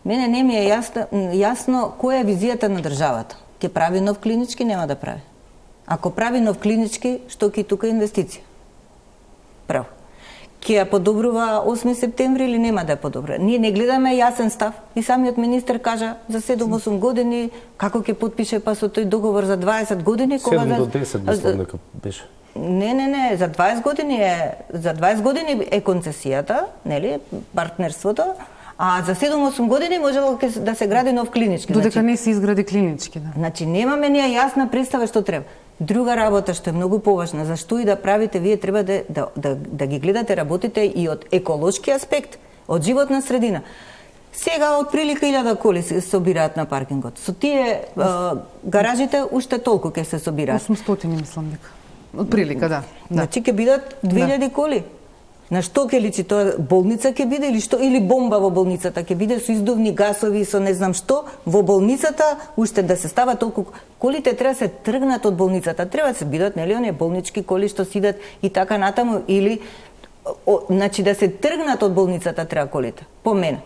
Мене не ми е јасно која е визијата на државата. Ке прави нов клинички, нема да прави. Ако прави нов клинички, што ки тука инвестиција? Право. Ке ја подобрува 8 септември или нема да ја подобрува? Ние не гледаме јасен став и самиот министер кажа за 7-8 години како ќе потпише па со тој договор за 20 години кога 7 до 10 мислам дека беше. Не, за 20 години е концесијата, нели, партнерството, а за 7-8 години можело да се гради нов клинички. Додека не се изгради клинички, да. Значи немаме ние јасна представа што треба. Друга работа што е многу поважна, зашто и да правите, вие треба да ги гледате работите и од еколошки аспект, од животна средина. Сега од прилика 1000 коли се собираат на паркингот. Со тие гаражите уште толку ќе се собираат. 800 мислам дека. Од прилика, да. Значи ќе бидат 2000 коли. На што ќе личи тоа? Болница ќе биде или што? Или бомба во болницата ќе биде со издувни гасови, со не знам што? Во болницата уште да се става толку колите треба се тргнат од болницата, треба да се бидат нели оние болнички коли што сидат и така натаму или значи да се тргнат од болницата треба колите. По мене.